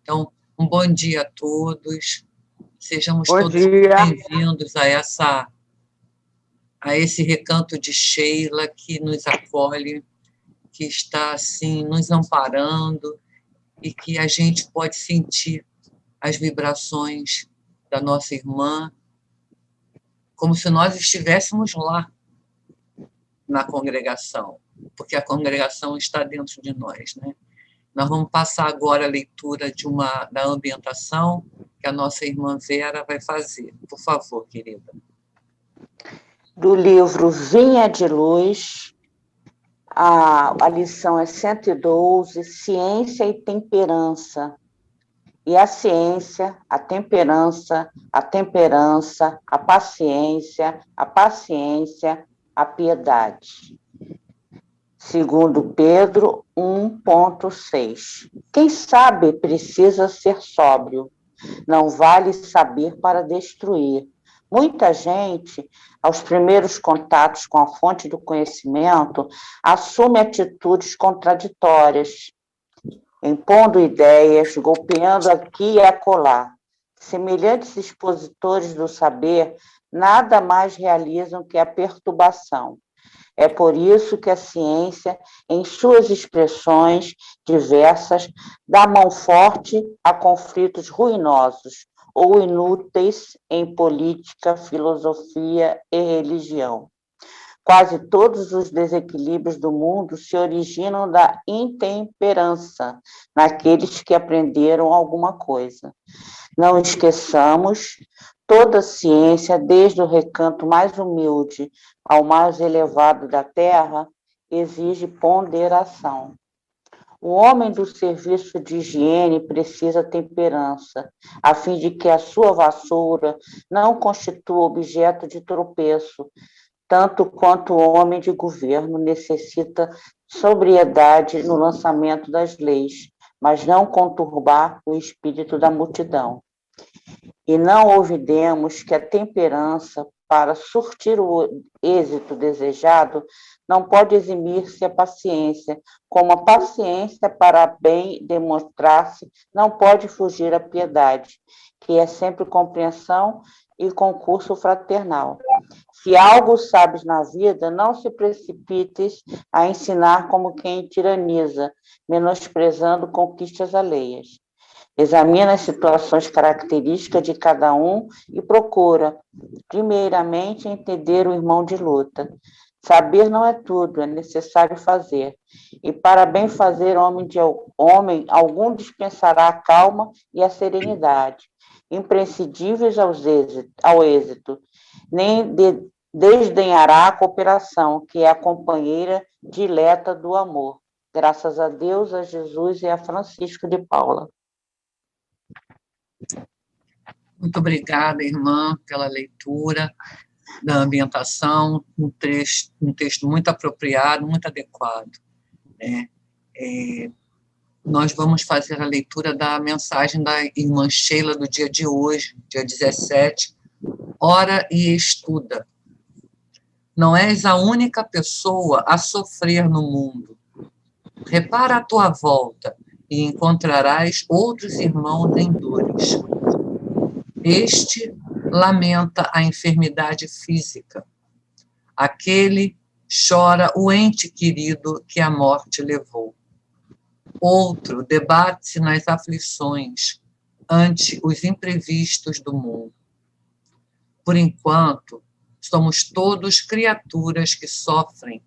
Então, um bom dia a todos, sejamos Bom todos dia. bem-vindos a esse recanto de Sheila que nos acolhe, que está, assim, nos amparando e que a gente pode sentir as vibrações da nossa irmã, como se nós estivéssemos lá na congregação, porque a congregação está dentro de nós, né? Nós vamos passar agora a leitura da ambientação que a nossa irmã Vera vai fazer. Por favor, querida. Do livro Vinha de Luz, a lição é 112, Ciência e Temperança. E a ciência, a temperança, a paciência, a piedade. Segundo Pedro 1,6. Quem sabe precisa ser sóbrio. Não vale saber para destruir. Muita gente, aos primeiros contatos com a fonte do conhecimento, assume atitudes contraditórias, impondo ideias, golpeando aqui e acolá. Semelhantes expositores do saber nada mais realizam que a perturbação. É por isso que a ciência, em suas expressões diversas, dá mão forte a conflitos ruinosos ou inúteis em política, filosofia e religião. Quase todos os desequilíbrios do mundo se originam da intemperança naqueles que aprenderam alguma coisa. Não esqueçamos, toda ciência, desde o recanto mais humilde ao mais elevado da terra, exige ponderação. O homem do serviço de higiene precisa temperança, a fim de que a sua vassoura não constitua objeto de tropeço, tanto quanto o homem de governo necessita sobriedade no lançamento das leis, mas não conturbar o espírito da multidão. E não olvidemos que a temperança, para surtir o êxito desejado, não pode eximir-se a paciência, como a paciência, para bem demonstrar-se, não pode fugir à piedade, que é sempre compreensão e concurso fraternal. Se algo sabes na vida, não se precipites a ensinar como quem tiraniza, menosprezando conquistas alheias. Examina as situações características de cada um e procura, primeiramente, entender o irmão de luta. Saber não é tudo, é necessário fazer. E para bem fazer, homem algum dispensará a calma e a serenidade, imprescindíveis ao êxito. Nem desdenhará a cooperação, que é a companheira dileta do amor. Graças a Deus, a Jesus e a Francisco de Paula. Muito obrigada, irmã, pela leitura da ambientação, um texto muito apropriado, muito adequado. Nós vamos fazer a leitura da mensagem da irmã Sheila do dia de hoje, dia 17, Ora e estuda. Não és a única pessoa a sofrer no mundo. Repara à tua volta e encontrarás outros irmãos em dores. Este lamenta a enfermidade física. Aquele chora o ente querido que a morte levou. Outro debate-se nas aflições ante os imprevistos do mundo. Por enquanto, somos todos criaturas que sofrem,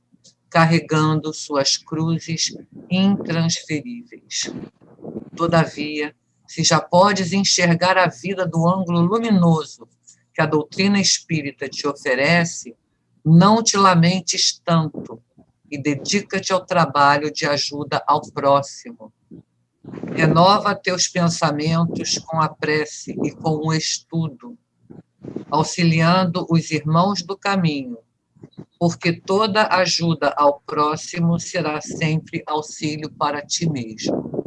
carregando suas cruzes intransferíveis. Todavia, se já podes enxergar a vida do ângulo luminoso que a doutrina espírita te oferece, não te lamentes tanto e dedica-te ao trabalho de ajuda ao próximo. Renova teus pensamentos com a prece e com o estudo, auxiliando os irmãos do caminho, porque toda ajuda ao próximo será sempre auxílio para ti mesmo.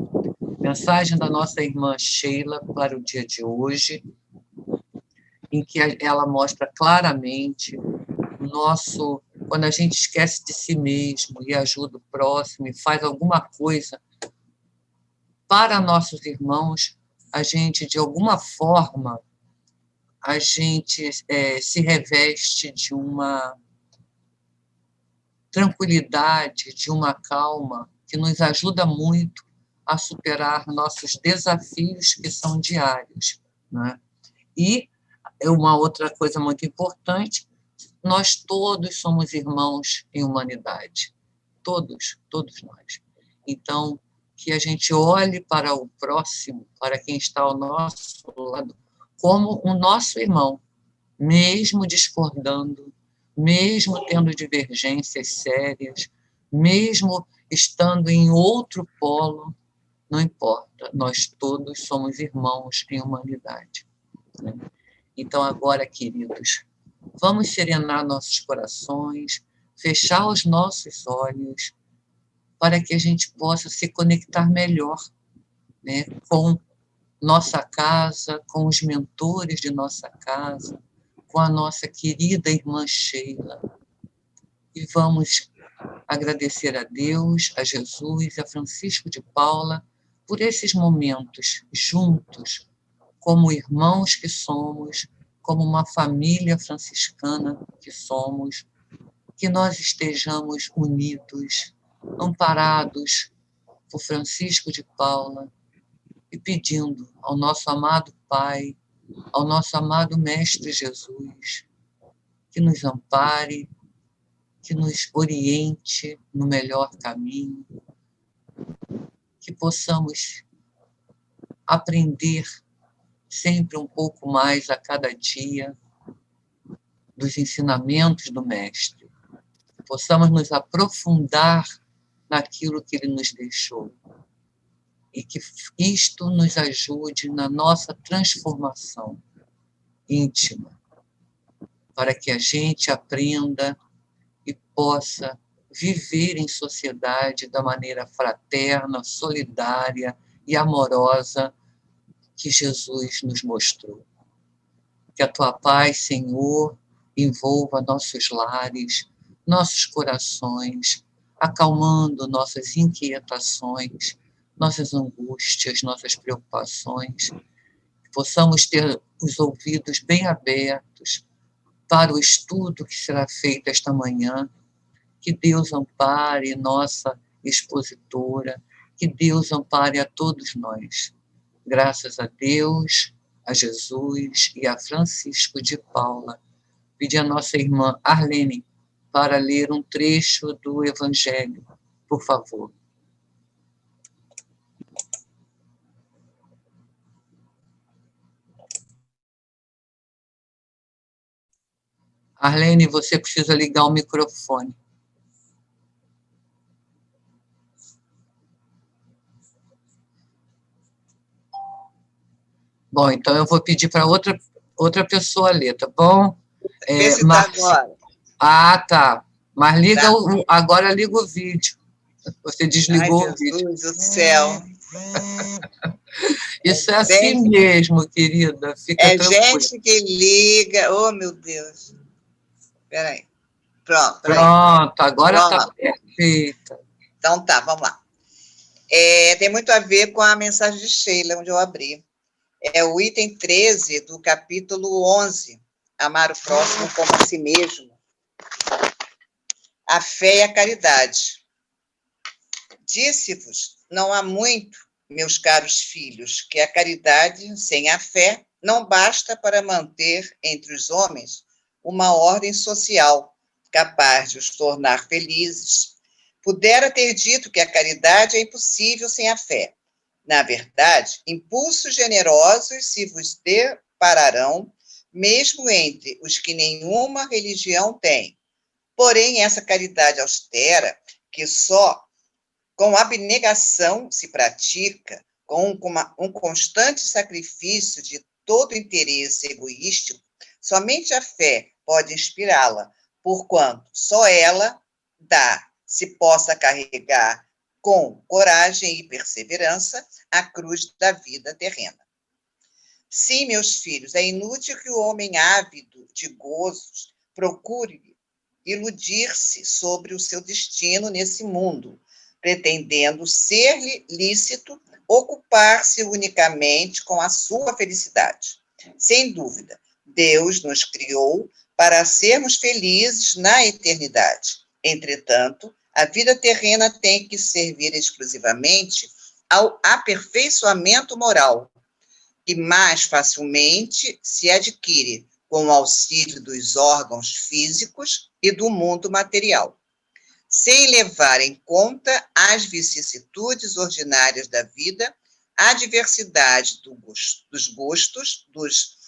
Mensagem da nossa irmã Sheila para o dia de hoje, em que ela mostra claramente quando a gente esquece de si mesmo e ajuda o próximo e faz alguma coisa para nossos irmãos, a gente, de alguma forma, a gente se reveste de uma tranquilidade, de uma calma, que nos ajuda muito a superar nossos desafios que são diários, né? E uma outra coisa muito importante, nós todos somos irmãos em humanidade, todos nós. Então, que a gente olhe para o próximo, para quem está ao nosso lado, como o nosso irmão, mesmo discordando, mesmo tendo divergências sérias, mesmo estando em outro polo, não importa, nós todos somos irmãos em humanidade, né? Então, agora, queridos, vamos serenar nossos corações, fechar os nossos olhos, para que a gente possa se conectar melhor, né, com nossa casa, com os mentores de nossa casa, com a nossa querida irmã Sheila. E vamos agradecer a Deus, a Jesus, a Francisco de Paula, por esses momentos juntos, como irmãos que somos, como uma família franciscana que somos, que nós estejamos unidos, amparados por Francisco de Paula e pedindo ao nosso amado Pai, ao nosso amado Mestre Jesus, que nos ampare, que nos oriente no melhor caminho, que possamos aprender sempre um pouco mais a cada dia dos ensinamentos do Mestre, que possamos nos aprofundar naquilo que ele nos deixou e que isto nos ajude na nossa transformação íntima, para que a gente aprenda e possa viver em sociedade da maneira fraterna, solidária e amorosa que Jesus nos mostrou. Que a tua paz, Senhor, envolva nossos lares, nossos corações, acalmando nossas inquietações, nossas angústias, nossas preocupações, que possamos ter os ouvidos bem abertos para o estudo que será feito esta manhã. Que Deus ampare nossa expositora, que Deus ampare a todos nós. Graças a Deus, a Jesus e a Francisco de Paula. Pedi a nossa irmã Arlene para ler um trecho do Evangelho, por favor. Arlene, você precisa ligar o microfone. Bom, então eu vou pedir para outra pessoa ler, tá bom? Vê se tá agora. Ah, tá. Mas liga Tá. agora liga o vídeo. Você desligou o vídeo. Jesus do céu. Isso é assim mesmo, querida. Fica tranquila. Gente que liga. Oh, meu Deus. Espera aí. Pronto. Pronto, agora está perfeita. Então tá, vamos lá. Tem muito a ver com a mensagem de Sheila, onde eu abri. É o item 13 do capítulo 11, amar o próximo como a si mesmo. A fé e a caridade. Disse-vos, não há muito, meus caros filhos, que a caridade sem a fé não basta para manter entre os homens uma ordem social capaz de os tornar felizes. Pudera ter dito que a caridade é impossível sem a fé. Na verdade, impulsos generosos se vos depararão, mesmo entre os que nenhuma religião têm. Porém, essa caridade austera, que só com abnegação se pratica, com um constante sacrifício de todo interesse egoístico, somente a fé pode inspirá-la, porquanto só ela se possa carregar com coragem e perseverança a cruz da vida terrena. Sim, meus filhos, é inútil que o homem ávido de gozos procure iludir-se sobre o seu destino nesse mundo, pretendendo ser-lhe lícito ocupar-se unicamente com a sua felicidade. Sem dúvida, Deus nos criou para sermos felizes na eternidade. Entretanto, a vida terrena tem que servir exclusivamente ao aperfeiçoamento moral, que mais facilmente se adquire com o auxílio dos órgãos físicos e do mundo material, sem levar em conta as vicissitudes ordinárias da vida, a diversidade dos gostos, dos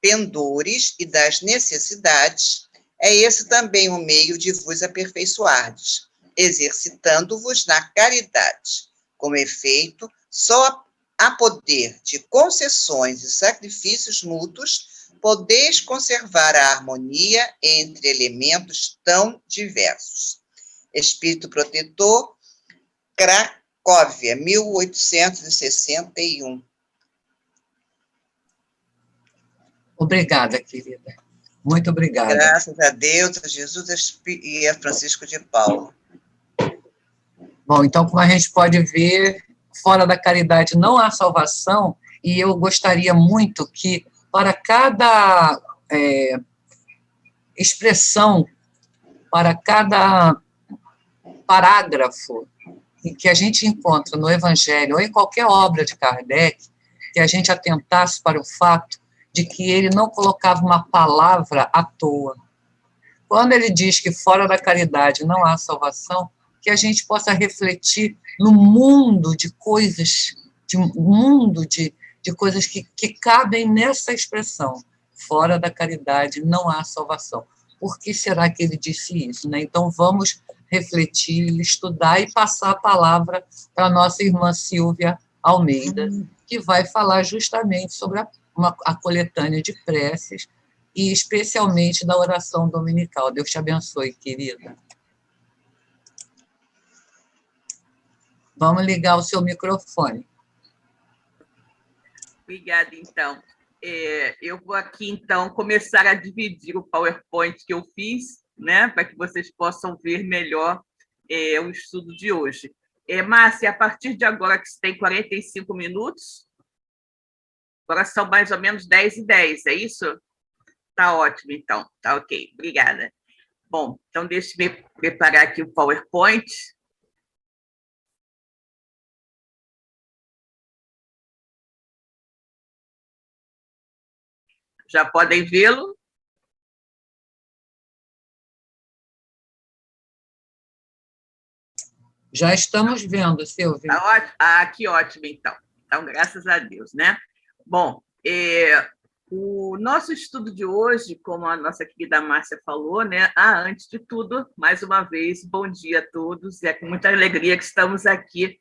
pendores e das necessidades. É esse também o meio de vos aperfeiçoardes, exercitando-vos na caridade. Com efeito, só a poder de concessões e sacrifícios mútuos podeis conservar a harmonia entre elementos tão diversos. Espírito Protetor, Cracóvia, 1861. Obrigada, querida. Muito obrigada. Graças a Deus, a Jesus e a Francisco de Paula. Bom, então, como a gente pode ver, fora da caridade não há salvação, e eu gostaria muito que, para cada expressão, para cada parágrafo em que a gente encontra no Evangelho, ou em qualquer obra de Kardec, que a gente atentasse para o fato de que ele não colocava uma palavra à toa. Quando ele diz que fora da caridade não há salvação, que a gente possa refletir no mundo de coisas, de coisas que cabem nessa expressão. Fora da caridade não há salvação. Por que será que ele disse isso, né? Então, vamos refletir, estudar e passar a palavra para a nossa irmã Silvia Almeida, que vai falar justamente sobre a coletânea de preces e especialmente da oração dominical. Deus te abençoe, querida. Vamos ligar o seu microfone. Obrigada, então. Eu vou aqui, então, começar a dividir o PowerPoint que eu fiz, né, para que vocês possam ver melhor o estudo de hoje. Márcia, a partir de agora, que você tem 45 minutos, agora são mais ou menos 10h10, é isso? Tá ótimo, então. Tá ok. Obrigada. Bom, então, deixe-me preparar aqui o PowerPoint. Já podem vê-lo? Já estamos vendo, Silvia. Tá ótimo. Ah, que ótimo, então. Então, graças a Deus, né? Bom, o nosso estudo de hoje, como a nossa querida Márcia falou, né? Antes de tudo, mais uma vez, bom dia a todos. É com muita alegria que estamos aqui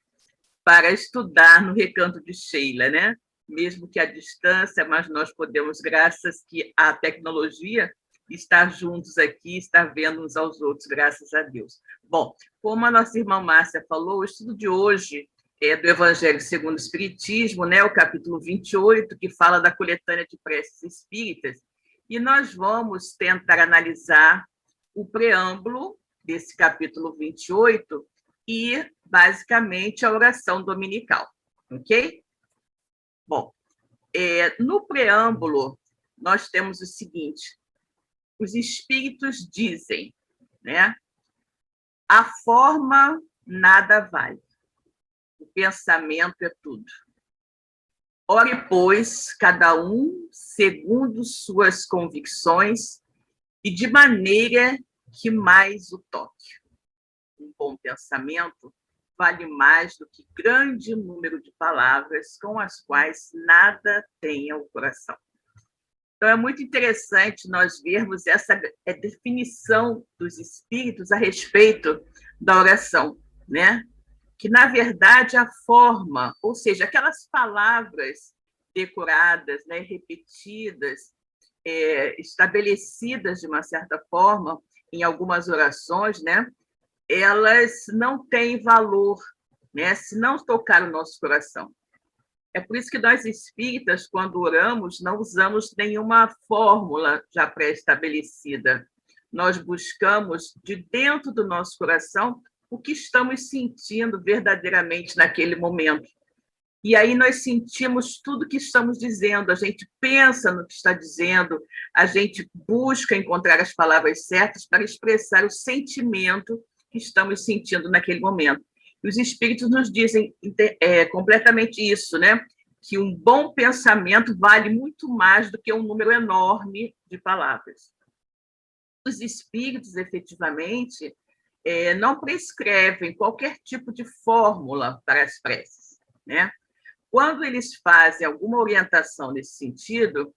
para estudar no Recanto de Sheila, né? Mesmo que à distância, mas nós podemos, graças à tecnologia, estar juntos aqui, estar vendo uns aos outros, graças a Deus. Bom, como a nossa irmã Márcia falou, o estudo de hoje é do Evangelho segundo o Espiritismo, né, o capítulo 28, que fala da coletânea de preces espíritas, e nós vamos tentar analisar o preâmbulo desse capítulo 28 e, basicamente, a oração dominical, ok? Bom, no preâmbulo, nós temos o seguinte: os espíritos dizem, né? A forma nada vale, o pensamento é tudo. Ore, pois, cada um segundo suas convicções e de maneira que mais o toque. Um bom pensamento vale mais do que grande número de palavras com as quais nada tenha o coração. Então, é muito interessante nós vermos essa definição dos espíritos a respeito da oração, né? Que, na verdade, a forma, ou seja, aquelas palavras decoradas, né, repetidas, estabelecidas de uma certa forma em algumas orações, né? Elas não têm valor, né, se não tocar o nosso coração. É por isso que nós espíritas, quando oramos, não usamos nenhuma fórmula já pré-estabelecida. Nós buscamos, de dentro do nosso coração, o que estamos sentindo verdadeiramente naquele momento. e aí nós sentimos tudo que estamos dizendo, a gente pensa no que está dizendo, a gente busca encontrar as palavras certas para expressar o sentimento que estamos sentindo naquele momento. E os espíritos nos dizem completamente isso, né? Que um bom pensamento vale muito mais do que um número enorme de palavras. Os espíritos, efetivamente, não prescrevem qualquer tipo de fórmula para as preces, né? Quando eles fazem alguma orientação nesse sentido,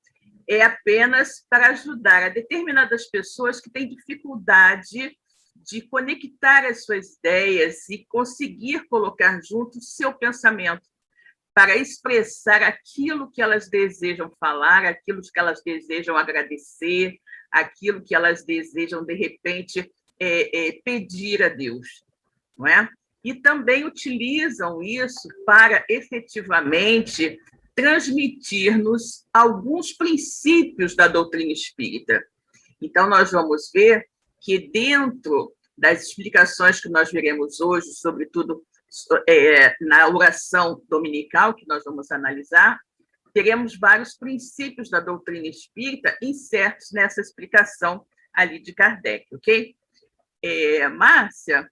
é apenas para ajudar a determinadas pessoas que têm dificuldade de conectar as suas ideias e conseguir colocar junto o seu pensamento para expressar aquilo que elas desejam falar, aquilo que elas desejam agradecer, aquilo que elas desejam, de repente, pedir a Deus, não é? E também utilizam isso para, efetivamente, transmitir-nos alguns princípios da doutrina espírita. Então, nós vamos ver que, dentro das explicações que nós veremos hoje, sobretudo na oração dominical, que nós vamos analisar, teremos vários princípios da doutrina espírita insertos nessa explicação ali de Kardec, ok? Márcia,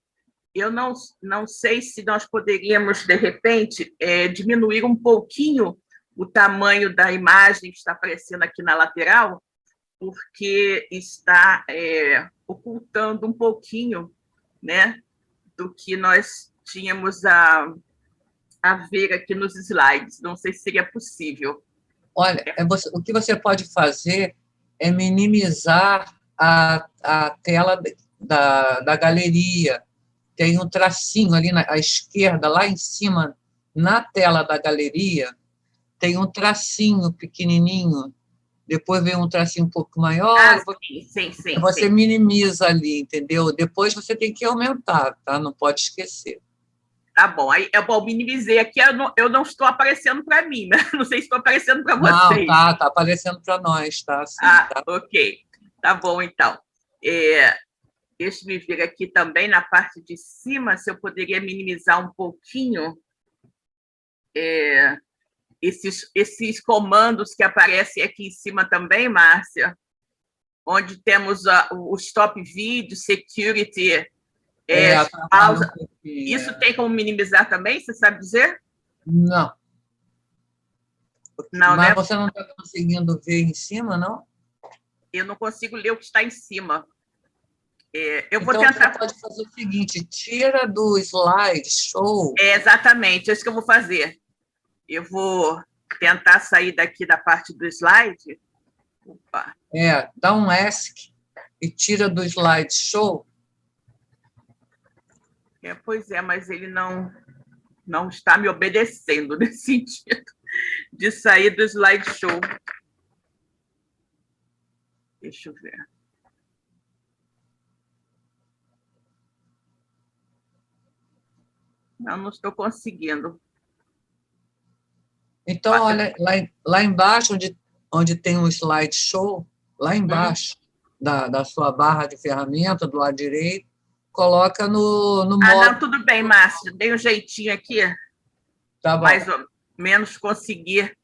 eu não sei se nós poderíamos, de repente, diminuir um pouquinho o tamanho da imagem que está aparecendo aqui na lateral, porque está ocultando um pouquinho, né, do que nós tínhamos a ver aqui nos slides. Não sei se seria possível. Olha, o que você pode fazer é minimizar a tela da galeria. Tem um tracinho ali à esquerda, lá em cima, na tela da galeria, tem um tracinho pequenininho, depois vem um tracinho um pouco maior, sim. Você minimiza ali, entendeu? Depois você tem que aumentar, tá? Não pode esquecer. Tá bom, aí eu minimizei aqui, eu não estou aparecendo para mim, né? Não sei se estou aparecendo para vocês. Não, tá aparecendo para nós, tá? Sim, tá. Ok. Tá bom, então. Deixa-me ver aqui também na parte de cima, se eu poderia minimizar um pouquinho esses comandos que aparecem aqui em cima também, Márcia, onde temos o Stop Video, Security, pausa. Isso tem como minimizar também, você sabe dizer? Não. Não, mas né? Você não está conseguindo ver em cima, não? Eu não consigo ler o que está em cima. Eu vou então, tentar. Você pode fazer o seguinte, tira do slideshow. Exatamente, é isso que eu vou fazer. Eu vou tentar sair daqui da parte do slide. Opa. Dá um ESC e tira do slideshow. Pois é, mas ele não está me obedecendo nesse sentido de sair do slideshow. Deixa eu ver. Não estou conseguindo. Então, olha, lá embaixo, onde tem um slideshow, lá embaixo da sua barra de ferramenta, do lado direito, coloca no modo... Não, tudo bem, Márcio. Dei um jeitinho aqui. Tá bom. Mais ou menos conseguir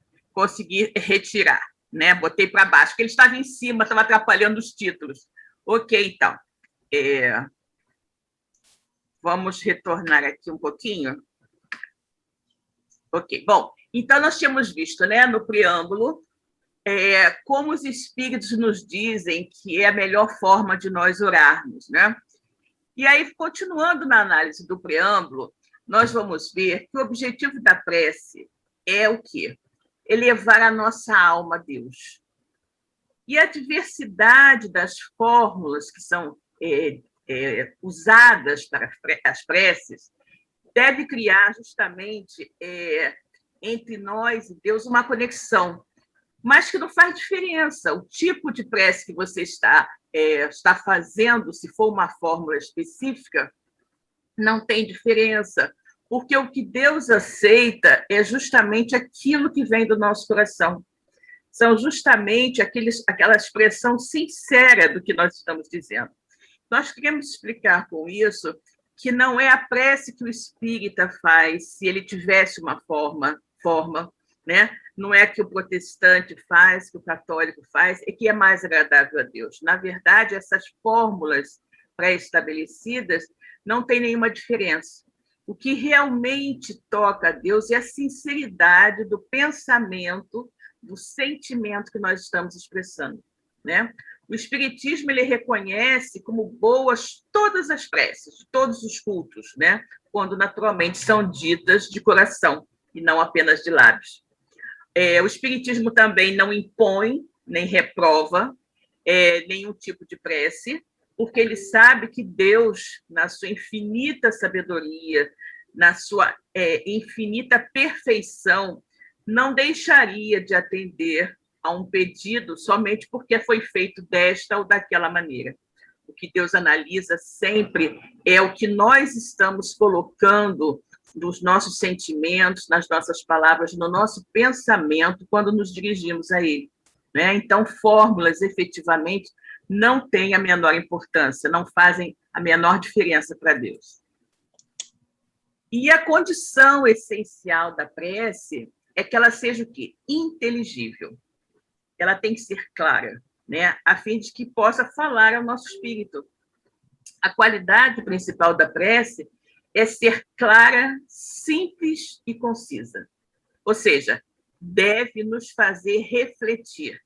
retirar, né? Botei para baixo, porque ele estava em cima, estava atrapalhando os títulos. Ok, então. Vamos retornar aqui um pouquinho. Ok, bom, então nós tínhamos visto, né, no preâmbulo, como os espíritos nos dizem que é a melhor forma de nós orarmos, né? E aí, continuando na análise do preâmbulo, nós vamos ver que o objetivo da prece é o quê? Elevar a nossa alma a Deus. E a diversidade das fórmulas que são usadas para as preces deve criar justamente entre nós e Deus uma conexão, mas que não faz diferença. O tipo de prece que você está fazendo, se for uma fórmula específica, não tem diferença, porque o que Deus aceita é justamente aquilo que vem do nosso coração. São justamente aquela expressão sincera do que nós estamos dizendo. Nós queremos explicar com isso que não é a prece que o espírita faz, se ele tivesse uma forma forma, né? Não é que o protestante faz, que o católico faz, é que é mais agradável a Deus. Na verdade, essas fórmulas pré-estabelecidas não têm nenhuma diferença. O que realmente toca a Deus é a sinceridade do pensamento, do sentimento que nós estamos expressando, né? O Espiritismo ele reconhece como boas todas as preces, todos os cultos, né? Quando naturalmente são ditas de coração e não apenas de lábios. O Espiritismo também não impõe, nem reprova nenhum tipo de prece, porque ele sabe que Deus, na sua infinita sabedoria, na sua infinita perfeição, não deixaria de atender a um pedido somente porque foi feito desta ou daquela maneira. O que Deus analisa sempre é o que nós estamos colocando nos nossos sentimentos, nas nossas palavras, no nosso pensamento, quando nos dirigimos a Ele, né? Então, fórmulas, efetivamente, não têm a menor importância, não fazem a menor diferença para Deus. E a condição essencial da prece é que ela seja o quê? Inteligível. Ela tem que ser clara, né? A fim de que possa falar ao nosso espírito. A qualidade principal da prece é ser clara, simples e concisa. Ou seja, deve nos fazer refletir.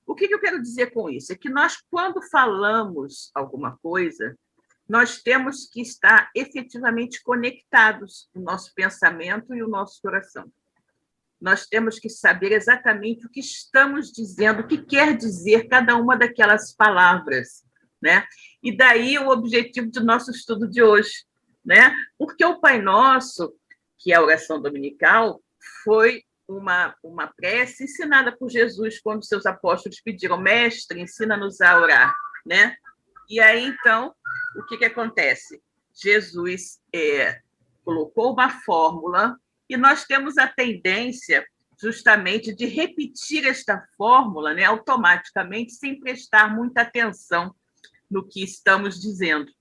O que eu quero dizer com isso? É que nós, quando falamos alguma coisa, nós temos que estar efetivamente conectados, o nosso pensamento e o nosso coração. Nós temos que saber exatamente o que estamos dizendo, o que quer dizer cada uma daquelas palavras, né? E daí o objetivo do nosso estudo de hoje, né? Porque o Pai Nosso, que é a oração dominical, foi uma prece ensinada por Jesus quando seus apóstolos pediram: mestre, ensina-nos a orar, né? E aí, então, o que acontece? Jesus colocou uma fórmula e nós temos a tendência justamente de repetir esta fórmula, né, automaticamente, sem prestar muita atenção no que estamos dizendo,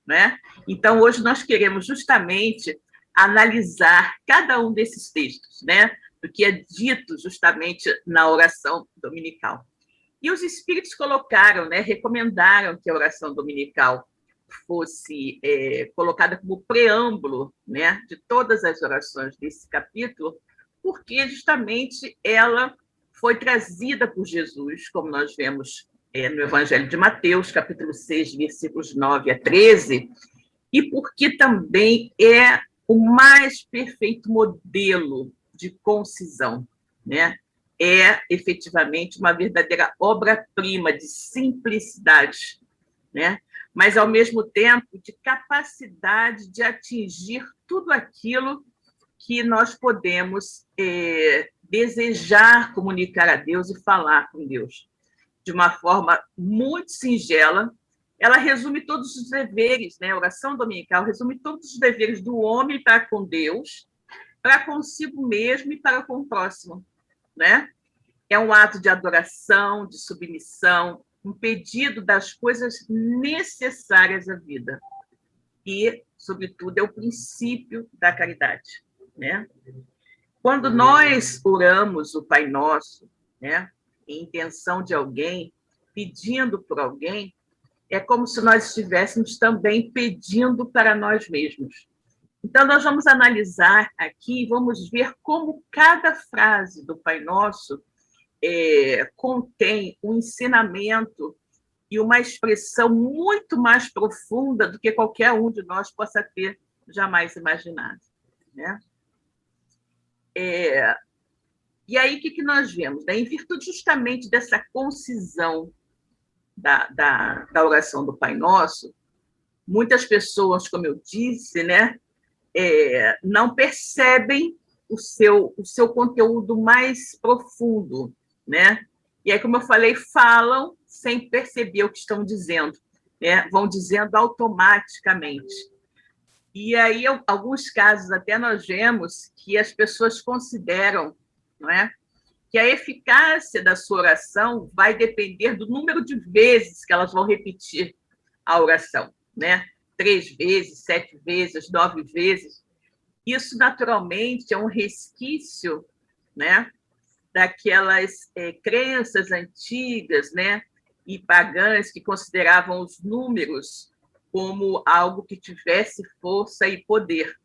né? Então, hoje nós queremos justamente analisar cada um desses textos, né, do que é dito justamente na oração dominical. E os espíritos colocaram, né, recomendaram que a oração dominical fosse colocada como preâmbulo, né, de todas as orações desse capítulo, porque justamente ela foi trazida por Jesus, como nós vemos no Evangelho de Mateus, capítulo 6, versículos 9 a 13, e porque também é o mais perfeito modelo de concisão, né? É efetivamente uma verdadeira obra-prima de simplicidade, né? Mas, ao mesmo tempo, de capacidade de atingir tudo aquilo que nós podemos desejar comunicar a Deus e falar com Deus. De uma forma muito singela, ela resume todos os deveres, né? A oração dominical resume todos os deveres do homem para com Deus, para consigo mesmo e para com o próximo, né? É um ato de adoração, de submissão, um pedido das coisas necessárias à vida. E, sobretudo, é o princípio da caridade, né? Quando nós oramos o Pai Nosso, né, em intenção de alguém, pedindo por alguém, é como se nós estivéssemos também pedindo para nós mesmos. Então, nós vamos analisar aqui, vamos ver como cada frase do Pai Nosso contém um ensinamento e uma expressão muito mais profunda do que qualquer um de nós possa ter jamais imaginado, né? E aí, o que nós vemos? Em virtude justamente dessa concisão da oração do Pai Nosso, muitas pessoas, como eu disse, né, não percebem o seu conteúdo mais profundo, né? E aí, como eu falei, falam sem perceber o que estão dizendo, né? Vão dizendo automaticamente. E aí, alguns casos até nós vemos que as pessoas consideram, não é, que a eficácia da sua oração vai depender do número de vezes que elas vão repetir a oração, né? 3 vezes, 7 vezes, 9 vezes. Isso, naturalmente, é um resquício, né, daquelas crenças antigas, né, e pagãs que consideravam os números como algo que tivesse força e poder,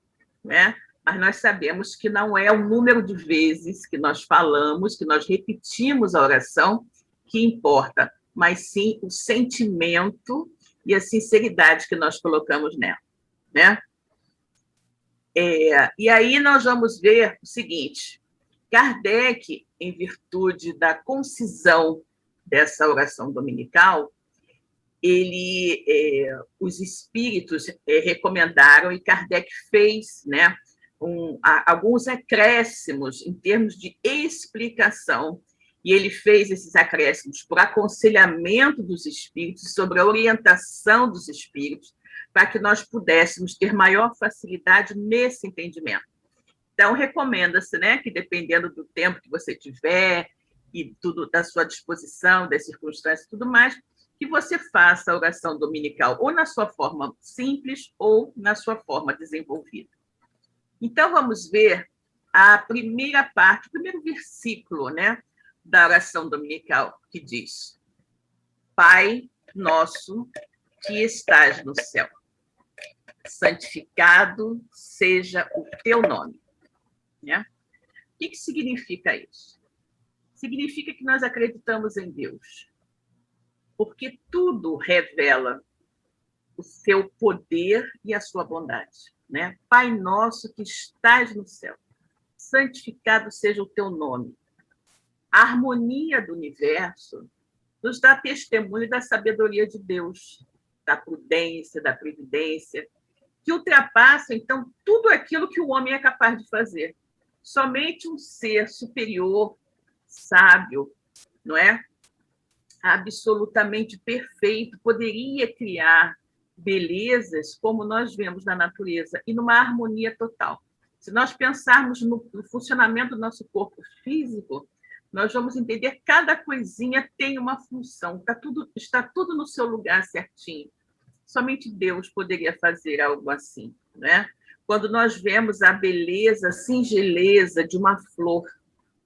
né? Mas nós sabemos que não é o número de vezes que nós falamos, que nós repetimos a oração que importa, mas sim o sentimento e a sinceridade que nós colocamos nela, né? E aí nós vamos ver o seguinte: Kardec, em virtude da concisão dessa oração dominical, os espíritos recomendaram, e Kardec fez, né, alguns acréscimos em termos de explicação, e ele fez esses acréscimos por aconselhamento dos espíritos, sobre a orientação dos espíritos, para que nós pudéssemos ter maior facilidade nesse entendimento. Então, recomenda-se, né, que dependendo do tempo que você tiver e tudo da sua disposição, das circunstâncias e tudo mais, que você faça a oração dominical ou na sua forma simples ou na sua forma desenvolvida. Então, vamos ver a primeira parte, o primeiro versículo, né, da oração dominical, que diz: Pai nosso que estás no céu, santificado seja o teu nome. Né? O que significa isso? Significa que nós acreditamos em Deus, porque tudo revela o seu poder e a sua bondade. Né? Pai nosso que estás no céu, santificado seja o teu nome. A harmonia do universo nos dá testemunho da sabedoria de Deus, da prudência, da previdência, que ultrapassa, então, tudo aquilo que o homem é capaz de fazer. Somente um ser superior, sábio, não é? Absolutamente perfeito, poderia criar belezas como nós vemos na natureza e numa harmonia total. Se nós pensarmos no funcionamento do nosso corpo físico, nós vamos entender que cada coisinha tem uma função, está tudo no seu lugar certinho. Somente Deus poderia fazer algo assim, né? Quando nós vemos a beleza, a singeleza de uma flor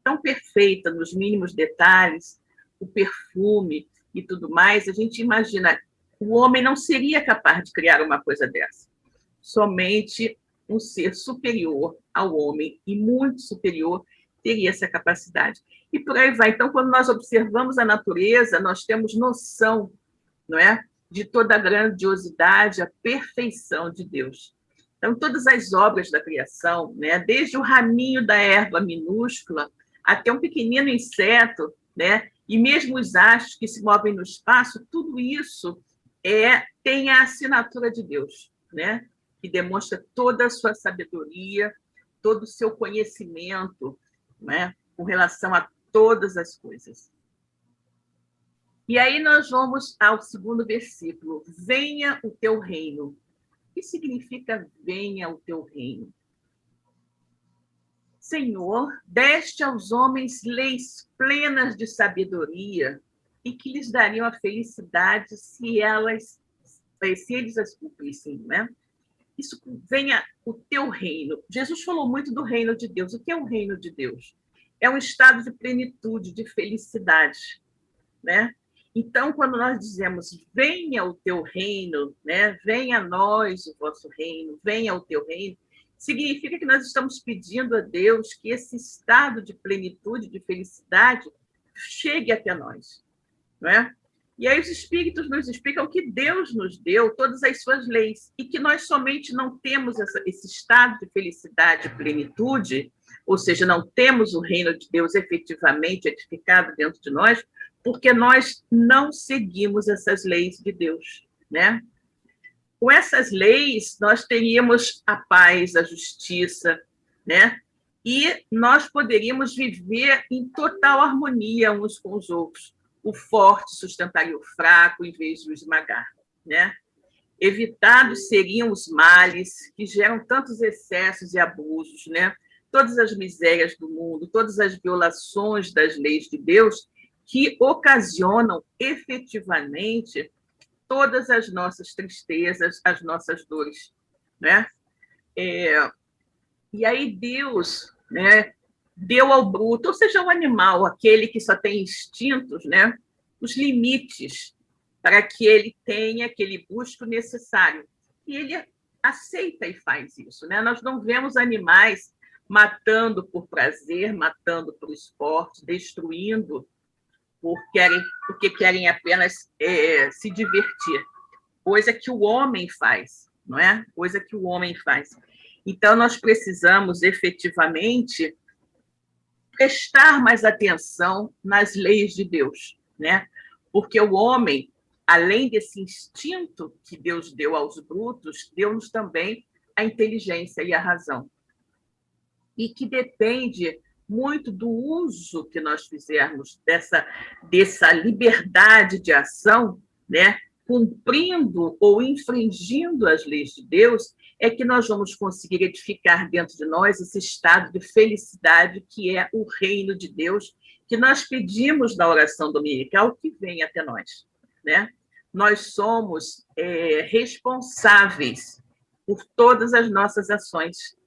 tão perfeita nos mínimos detalhes, o perfume e tudo mais, a gente imagina, o homem não seria capaz de criar uma coisa dessa. Somente um ser superior ao homem e muito superior teria essa capacidade. E por aí vai. Então, quando nós observamos a natureza, nós temos noção, não é, de toda a grandiosidade, a perfeição de Deus. Então, todas as obras da criação, né, desde o raminho da erva minúscula até um pequenino inseto, né, e mesmo os astros que se movem no espaço, tudo isso tem a assinatura de Deus, né, que demonstra toda a sua sabedoria, todo o seu conhecimento, né, com relação a todas as coisas. E aí nós vamos ao segundo versículo. Venha o teu reino. O que significa venha o teu reino? Senhor, deste aos homens leis plenas de sabedoria e que lhes dariam a felicidade se eles as cumprissem, né? Isso, venha o teu reino. Jesus falou muito do reino de Deus. O que é o reino de Deus? É um estado de plenitude, de felicidade, né? Então, quando nós dizemos venha o teu reino, né? Venha a nós o vosso reino, venha o teu reino, significa que nós estamos pedindo a Deus que esse estado de plenitude, de felicidade, chegue até nós, não é? E aí os espíritos nos explicam que Deus nos deu todas as suas leis e que nós somente não temos esse estado de felicidade e plenitude, ou seja, não temos o reino de Deus efetivamente edificado dentro de nós, porque nós não seguimos essas leis de Deus, né? Com essas leis, nós teríamos a paz, a justiça, né? E nós poderíamos viver em total harmonia uns com os outros. O forte sustentaria o fraco em vez de o esmagar, né? Evitados seriam os males que geram tantos excessos e abusos, né? Todas as misérias do mundo, todas as violações das leis de Deus que ocasionam efetivamente todas as nossas tristezas, as nossas dores, né? E aí Deus, né, deu ao bruto, ou seja, ao animal, aquele que só tem instintos, né, os limites para que ele tenha, que ele busque o necessário. E ele aceita e faz isso, né? Nós não vemos animais matando por prazer, matando por esporte, destruindo porque querem apenas se divertir. Coisa que o homem faz, não é? Coisa que o homem faz. Então, nós precisamos efetivamente prestar mais atenção nas leis de Deus, né? Porque o homem, além desse instinto que Deus deu aos brutos, deu-nos também a inteligência e a razão. E que depende muito do uso que nós fizermos dessa liberdade de ação, né? Cumprindo ou infringindo as leis de Deus, é que nós vamos conseguir edificar dentro de nós esse estado de felicidade que é o reino de Deus, que nós pedimos na oração dominical que venha até nós, né? Nós somos responsáveis por todas as nossas ações.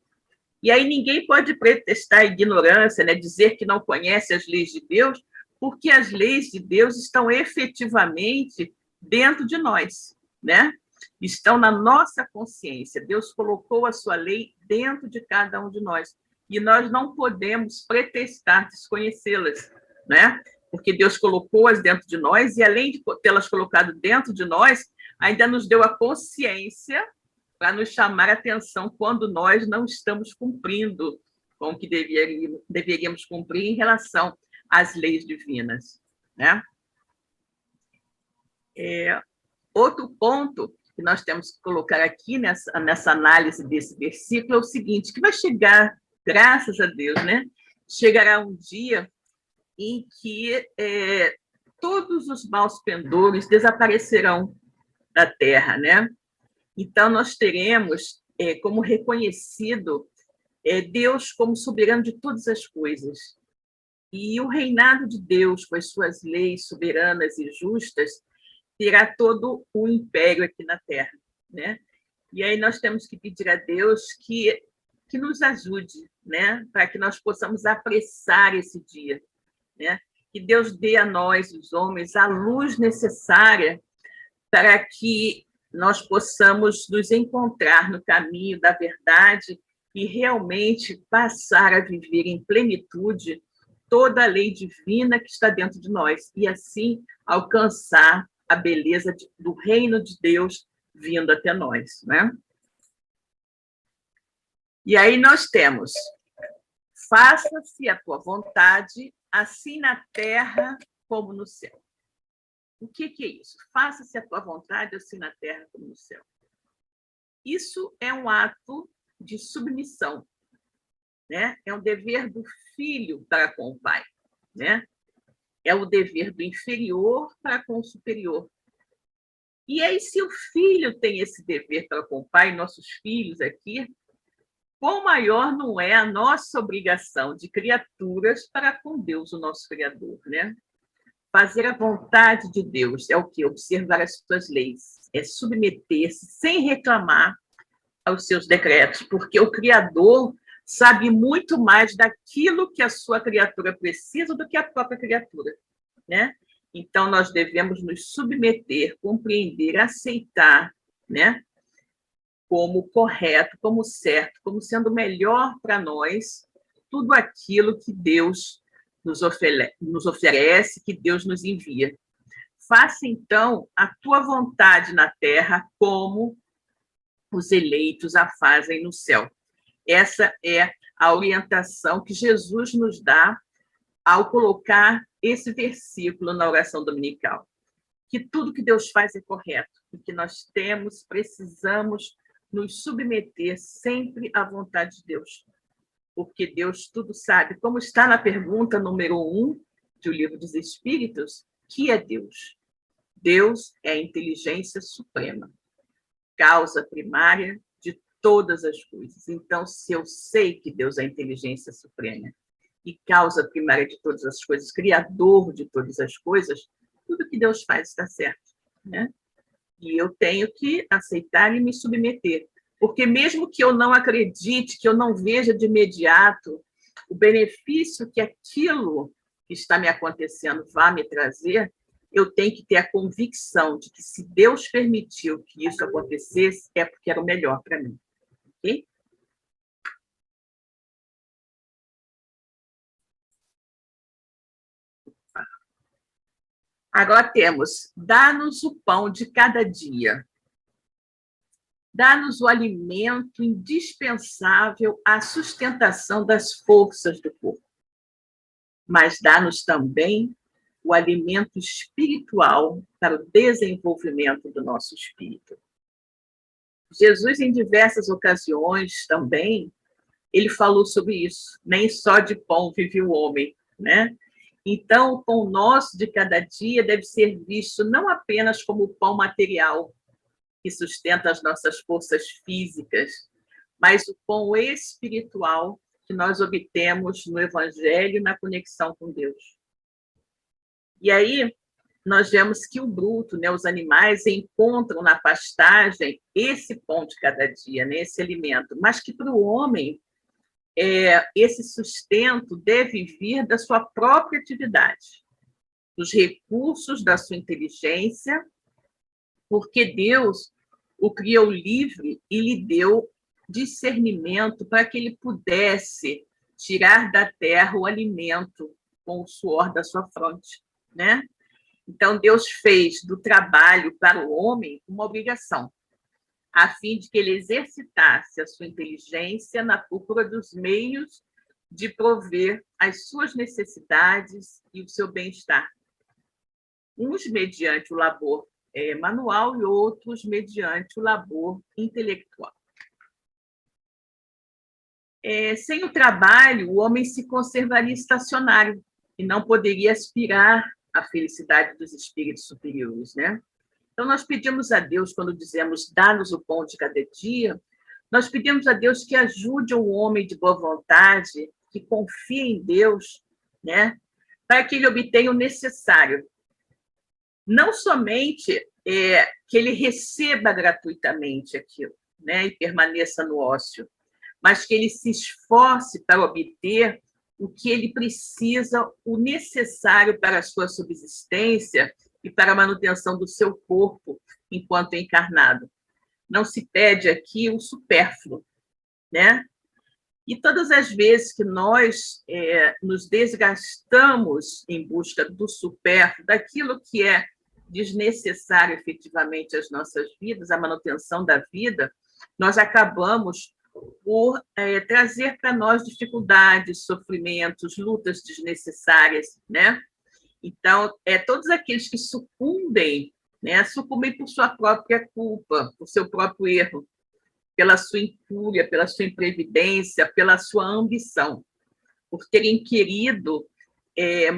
E aí ninguém pode pretextar a ignorância, né? Dizer que não conhece as leis de Deus, porque as leis de Deus estão efetivamente dentro de nós, né? Estão na nossa consciência. Deus colocou a sua lei dentro de cada um de nós. E nós não podemos pretextar desconhecê-las, né? Porque Deus colocou-as dentro de nós e, além de tê-las colocado dentro de nós, ainda nos deu a consciência para nos chamar a atenção quando nós não estamos cumprindo com o que deveríamos cumprir em relação às leis divinas, né? Outro ponto que nós temos que colocar aqui nessa análise desse versículo é o seguinte, que vai chegar, graças a Deus, né? Chegará um dia em que todos os maus pendores desaparecerão da terra, né? Então, nós teremos como reconhecido Deus como soberano de todas as coisas. E o reinado de Deus, com as suas leis soberanas e justas, terá todo o império aqui na Terra, né? E aí nós temos que pedir a Deus que nos ajude, né? Para que nós possamos apressar esse dia, né? Que Deus dê a nós, os homens, a luz necessária para que nós possamos nos encontrar no caminho da verdade e realmente passar a viver em plenitude toda a lei divina que está dentro de nós e assim alcançar a beleza do reino de Deus vindo até nós, né? E aí nós temos: faça-se a tua vontade, assim na terra como no céu. O que é isso? Faça-se a tua vontade, assim na terra como no céu. Isso é um ato de submissão, né? É um dever do filho para com o pai, né? É o dever do inferior para com o superior. E aí, se o filho tem esse dever para com o pai, nossos filhos aqui, quão maior não é a nossa obrigação de criaturas para com Deus, o nosso Criador, né? Fazer a vontade de Deus é o quê? Observar as suas leis, é submeter-se sem reclamar aos seus decretos, porque o Criador sabe muito mais daquilo que a sua criatura precisa do que a própria criatura, né? Então, nós devemos nos submeter, compreender, aceitar, né? Como correto, como certo, como sendo melhor para nós, tudo aquilo que Deus nos oferece, que Deus nos envia. Faça, então, a tua vontade na terra, como os eleitos a fazem no céu. Essa é a orientação que Jesus nos dá ao colocar esse versículo na oração dominical. Que tudo que Deus faz é correto, e que nós precisamos nos submeter sempre à vontade de Deus. Porque Deus tudo sabe, como está na pergunta número 1 do Livro dos Espíritos, que é Deus? Deus é a inteligência suprema, causa primária de todas as coisas. Então, se eu sei que Deus é a inteligência suprema e causa primária de todas as coisas, criador de todas as coisas, tudo que Deus faz está certo, né? E eu tenho que aceitar e me submeter, Porque mesmo que eu não acredite, que eu não veja de imediato o benefício que aquilo que está me acontecendo vai me trazer, eu tenho que ter a convicção de que se Deus permitiu que isso acontecesse, é porque era o melhor para mim. Ok? Agora temos, dá-nos o pão de cada dia. Dá-nos o alimento indispensável à sustentação das forças do corpo. Mas dá-nos também o alimento espiritual para o desenvolvimento do nosso espírito. Jesus, em diversas ocasiões também, ele falou sobre isso. Nem só de pão vive o homem, né? Então, o pão nosso de cada dia deve ser visto não apenas como pão material, que sustenta as nossas forças físicas, mas o pão espiritual que nós obtemos no Evangelho, na conexão com Deus. E aí, nós vemos que o bruto, né, os animais, encontram na pastagem esse pão de cada dia, né, esse alimento, mas que para o homem, esse sustento deve vir da sua própria atividade, dos recursos da sua inteligência, porque Deus o criou livre e lhe deu discernimento para que ele pudesse tirar da terra o alimento com o suor da sua fronte, né? Então, Deus fez do trabalho para o homem uma obrigação, a fim de que ele exercitasse a sua inteligência na procura dos meios de prover as suas necessidades e o seu bem-estar. Uns mediante o labor manual e outros mediante o labor intelectual. Sem o trabalho, o homem se conservaria estacionário e não poderia aspirar à felicidade dos espíritos superiores, né? Então, nós pedimos a Deus, quando dizemos dá-nos o pão de cada dia, nós pedimos a Deus que ajude o homem de boa vontade, que confie em Deus, né, para que ele obtenha o necessário. Não somente que ele receba gratuitamente aquilo, né, e permaneça no ócio, mas que ele se esforce para obter o que ele precisa, o necessário para a sua subsistência e para a manutenção do seu corpo enquanto encarnado. Não se pede aqui o supérfluo, né? E todas as vezes que nós nos desgastamos em busca do supérfluo, daquilo que é desnecessário efetivamente às nossas vidas, à manutenção da vida, nós acabamos por trazer para nós dificuldades, sofrimentos, lutas desnecessárias, né? Então, todos aqueles que sucumbem, né, sucumbem por sua própria culpa, por seu próprio erro, pela sua incúria, pela sua imprevidência, pela sua ambição, por terem querido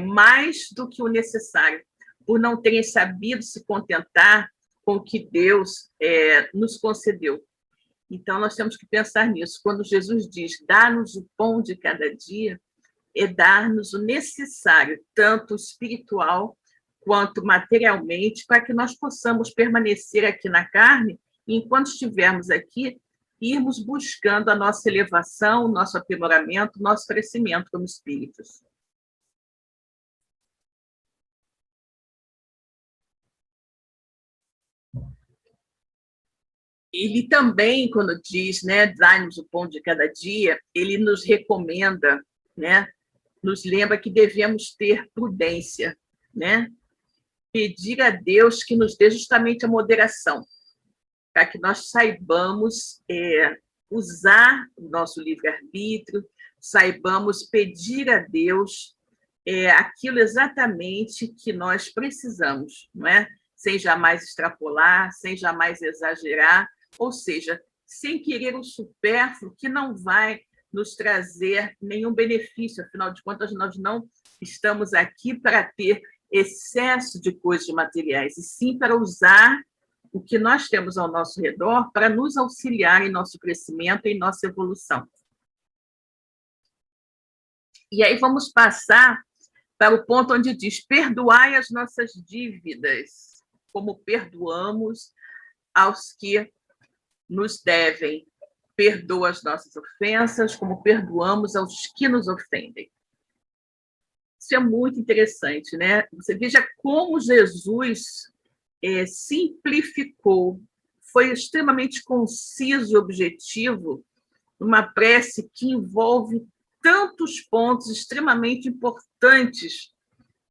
mais do que o necessário, por não terem sabido se contentar com o que Deus nos concedeu. Então, nós temos que pensar nisso. Quando Jesus diz, dá-nos o pão de cada dia, é dar-nos o necessário, tanto espiritual quanto materialmente, para que nós possamos permanecer aqui na carne e, enquanto estivermos aqui, irmos buscando a nossa elevação, o nosso aprimoramento, o nosso crescimento como espíritos. Ele também, quando diz, né, dá-nos o pão de cada dia, ele nos recomenda, né, nos lembra que devemos ter prudência, né? Pedir a Deus que nos dê justamente a moderação, para que nós saibamos usar o nosso livre-arbítrio, saibamos pedir a Deus aquilo exatamente que nós precisamos, não é? Sem jamais extrapolar, sem jamais exagerar, ou seja, sem querer o supérfluo que não vai nos trazer nenhum benefício. Afinal de contas, nós não estamos aqui para ter excesso de coisas materiais, e sim para usar o que nós temos ao nosso redor para nos auxiliar em nosso crescimento e em nossa evolução. E aí vamos passar para o ponto onde diz, perdoai as nossas dívidas, como perdoamos aos que nos devem. perdoa as nossas ofensas, como perdoamos aos que nos ofendem. Isso é muito interessante, né? Você veja como Jesus simplificou, foi extremamente conciso e objetivo, numa prece que envolve tantos pontos extremamente importantes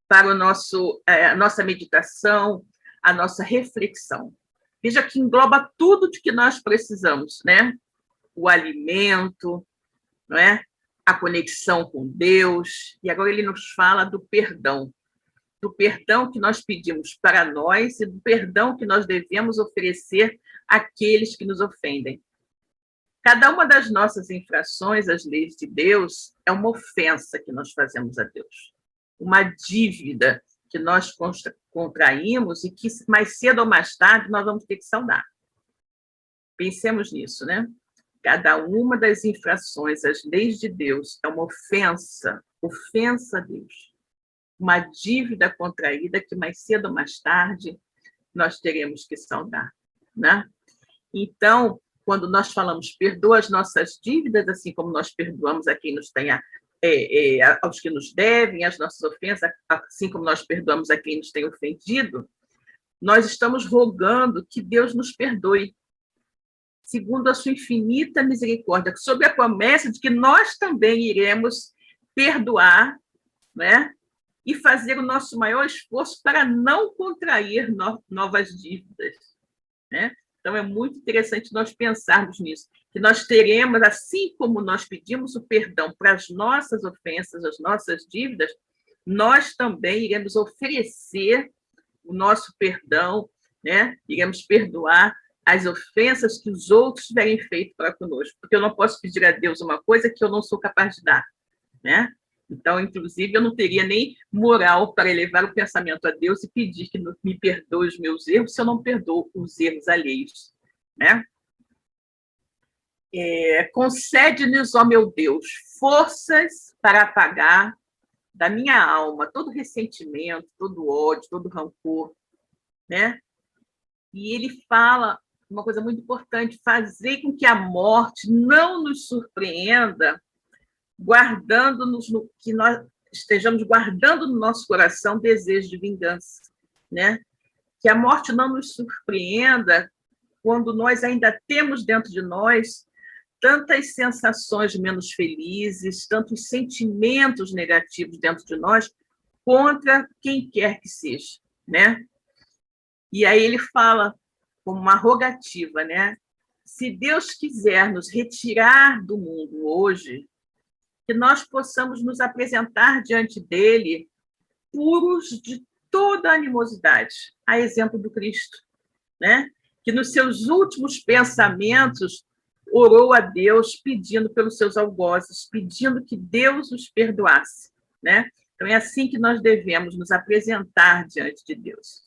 para a nossa meditação, a nossa reflexão. Veja que engloba tudo de que nós precisamos, né? O alimento, não é? A conexão com Deus, e agora ele nos fala do perdão que nós pedimos para nós e do perdão que nós devemos oferecer àqueles que nos ofendem. Cada uma das nossas infrações às leis de Deus é uma ofensa que nós fazemos a Deus, uma dívida que nós contraímos e que mais cedo ou mais tarde nós vamos ter que saldar. Pensemos nisso, né? Cada uma das infrações às leis de Deus é uma ofensa a Deus, uma dívida contraída que mais cedo ou mais tarde nós teremos que saldar, né? Então, quando nós falamos perdoa as nossas dívidas, assim como nós perdoamos a quem nos tenha, aos que nos devem, as nossas ofensas, assim como nós perdoamos a quem nos tem ofendido, nós estamos rogando que Deus nos perdoe, segundo a sua infinita misericórdia, sob a promessa de que nós também iremos perdoar, né? E fazer o nosso maior esforço para não contrair novas dívidas, né? Então, é muito interessante nós pensarmos nisso, que nós teremos, assim como nós pedimos o perdão para as nossas ofensas, as nossas dívidas, nós também iremos oferecer o nosso perdão, né? Iremos perdoar as ofensas que os outros tiverem feito para conosco, porque eu não posso pedir a Deus uma coisa que eu não sou capaz de dar, né? Então, inclusive, eu não teria nem moral para elevar o pensamento a Deus e pedir que me perdoe os meus erros se eu não perdoo os erros alheios, né? Concede-nos, ó meu Deus, forças para apagar da minha alma todo ressentimento, todo ódio, todo rancor, né? E ele fala uma coisa muito importante: fazer com que a morte não nos surpreenda, guardando-nos no que nós estejamos guardando no nosso coração desejo de vingança, né? Que a morte não nos surpreenda quando nós ainda temos dentro de nós tantas sensações menos felizes, tantos sentimentos negativos dentro de nós contra quem quer que seja, né? E aí ele fala como uma rogativa, né? Se Deus quiser nos retirar do mundo hoje, que nós possamos nos apresentar diante dele puros de toda animosidade, a exemplo do Cristo, né? Que nos seus últimos pensamentos orou a Deus pedindo pelos seus algozes, pedindo que Deus os perdoasse, né? Então é assim que nós devemos nos apresentar diante de Deus.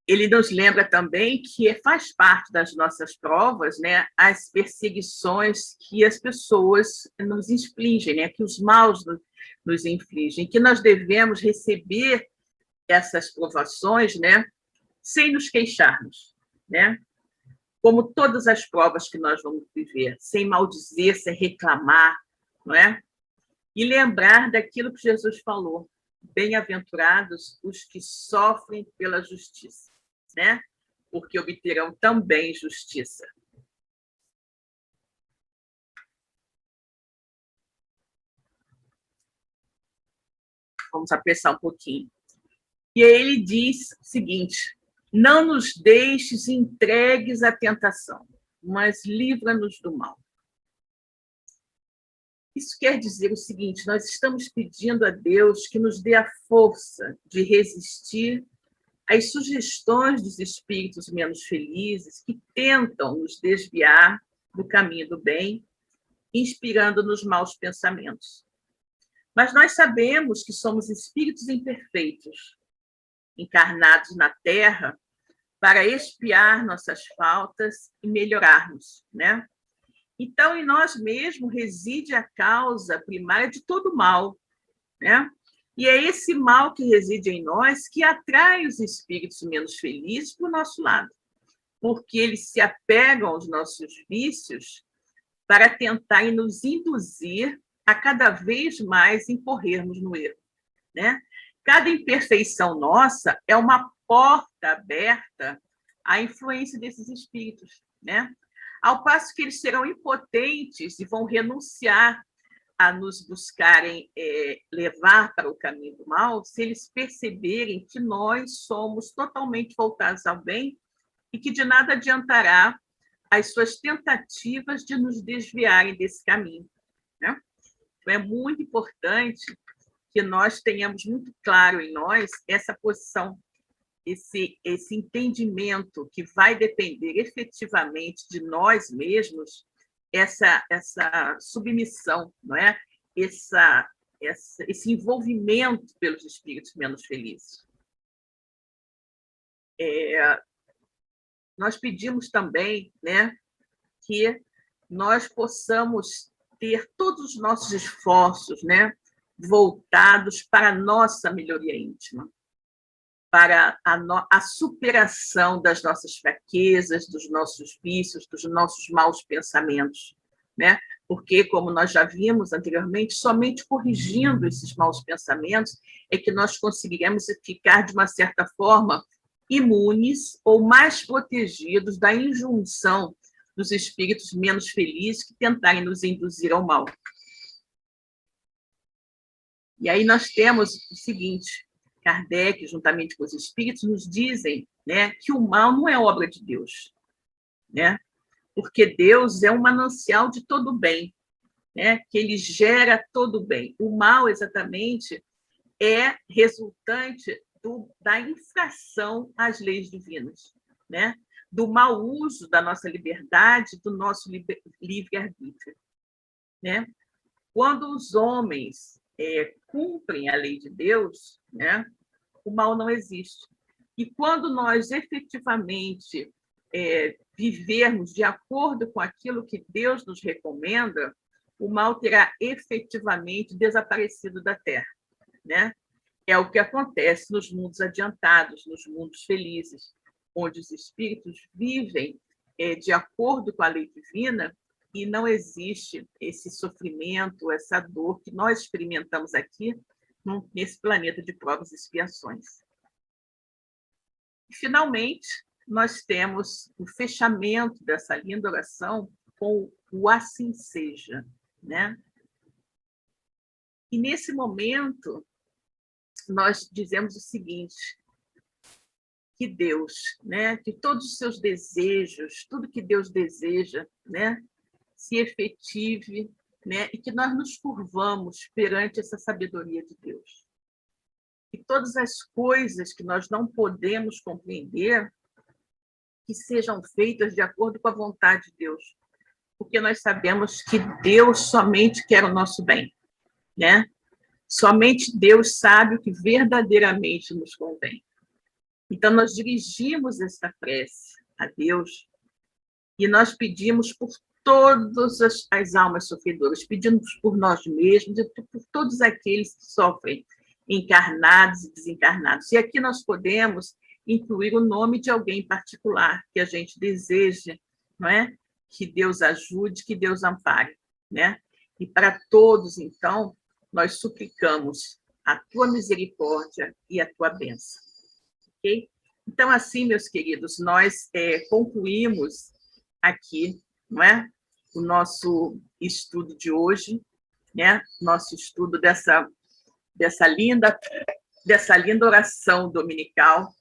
Ele nos lembra também que faz parte das nossas provas, né, as perseguições que as pessoas nos infligem, né, que os maus nos infligem, que nós devemos receber essas provações, né, sem nos queixarmos, né, como todas as provas que nós vamos viver, sem maldizer, sem reclamar, não é? E lembrar daquilo que Jesus falou: bem-aventurados os que sofrem pela justiça, né? Porque obterão também justiça. Vamos apressar um pouquinho. E aí ele diz o seguinte: não nos deixes entregues à tentação, mas livra-nos do mal. Isso quer dizer o seguinte: nós estamos pedindo a Deus que nos dê a força de resistir às sugestões dos espíritos menos felizes que tentam nos desviar do caminho do bem, inspirando-nos maus pensamentos. Mas nós sabemos que somos espíritos imperfeitos, encarnados na Terra para expiar nossas faltas e melhorarmos, né? Então, em nós mesmos reside a causa primária de todo mal, né? E é esse mal que reside em nós que atrai os espíritos menos felizes para o nosso lado, porque eles se apegam aos nossos vícios para tentarem nos induzir a cada vez mais incorrermos no erro, né? Cada imperfeição nossa é uma porta aberta à influência desses espíritos, né? Ao passo que eles serão impotentes e vão renunciar a nos buscarem levar para o caminho do mal, se eles perceberem que nós somos totalmente voltados ao bem e que de nada adiantará as suas tentativas de nos desviarem desse caminho, né? Então, é muito importante que nós tenhamos muito claro em nós essa posição, esse entendimento que vai depender efetivamente de nós mesmos, essa submissão, não é? Esse envolvimento pelos espíritos menos felizes. Nós pedimos também, né, que nós possamos ter todos os nossos esforços, né, voltados para a nossa melhoria íntima, para a superação das nossas fraquezas, dos nossos vícios, dos nossos maus pensamentos, né? Porque, como nós já vimos anteriormente, somente corrigindo esses maus pensamentos é que nós conseguiremos ficar, de uma certa forma, imunes ou mais protegidos da injunção dos espíritos menos felizes que tentarem nos induzir ao mal. E aí nós temos o seguinte: Kardec, juntamente com os espíritos, nos dizem, né, que o mal não é obra de Deus, né? Porque Deus é um manancial de todo bem, né? Que ele gera todo bem. O mal, exatamente, é resultante da infração às leis divinas, né? Do mau uso da nossa liberdade, do nosso livre-arbítrio, né? Quando os homens cumprem a lei de Deus, né, o mal não existe. E quando nós efetivamente vivermos de acordo com aquilo que Deus nos recomenda, o mal terá efetivamente desaparecido da Terra, né? É o que acontece nos mundos adiantados, nos mundos felizes, onde os espíritos vivem de acordo com a lei divina e não existe esse sofrimento, essa dor que nós experimentamos aqui nesse planeta de provas e expiações. E, finalmente, nós temos o fechamento dessa linda oração com o assim seja, né? E, nesse momento, nós dizemos o seguinte: que Deus, né, que todos os seus desejos, tudo que Deus deseja, né, se efetive, né, e que nós nos curvamos perante essa sabedoria de Deus. Que todas as coisas que nós não podemos compreender, que sejam feitas de acordo com a vontade de Deus, porque nós sabemos que Deus somente quer o nosso bem, né? Somente Deus sabe o que verdadeiramente nos convém. Então, nós dirigimos esta prece a Deus e nós pedimos por todas as almas sofredoras, pedimos por nós mesmos e por todos aqueles que sofrem, encarnados e desencarnados. E aqui nós podemos incluir o nome de alguém particular que a gente deseja, não é? Que Deus ajude, que Deus ampare, né? E para todos, então, nós suplicamos a tua misericórdia e a tua bênção. Ok? Então, assim, meus queridos, nós concluímos aqui, não é? O nosso estudo de hoje, né? Nosso estudo dessa linda oração dominical.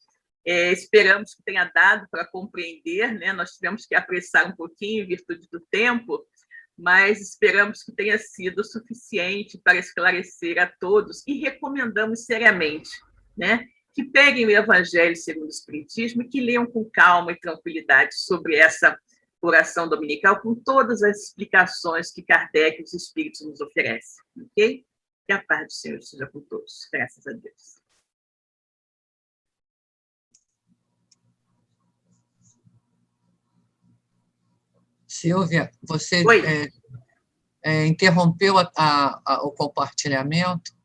Esperamos que tenha dado para compreender, né? Nós tivemos que apressar um pouquinho em virtude do tempo, mas esperamos que tenha sido suficiente para esclarecer a todos e recomendamos seriamente, né, que peguem o Evangelho segundo o Espiritismo e que leiam com calma e tranquilidade sobre essa oração dominical, com todas as explicações que Kardec e os Espíritos nos oferecem, ok? Que a paz do Senhor seja com todos, graças a Deus. Silvia, você Oi. Interrompeu o compartilhamento?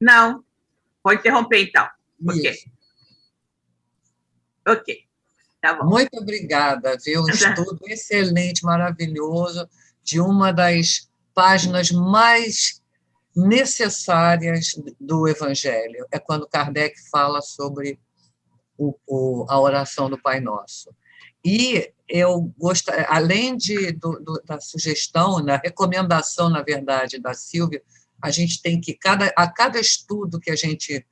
Não, vou interromper então. Ok. Isso. Ok, tá bom. Muito obrigada, viu? Um estudo excelente, maravilhoso, de uma das páginas mais necessárias do Evangelho. É quando Kardec fala sobre a oração do Pai Nosso. E eu gostaria, além da sugestão, da recomendação, na verdade, da Sílvia, a gente tem que, a cada estudo que a gente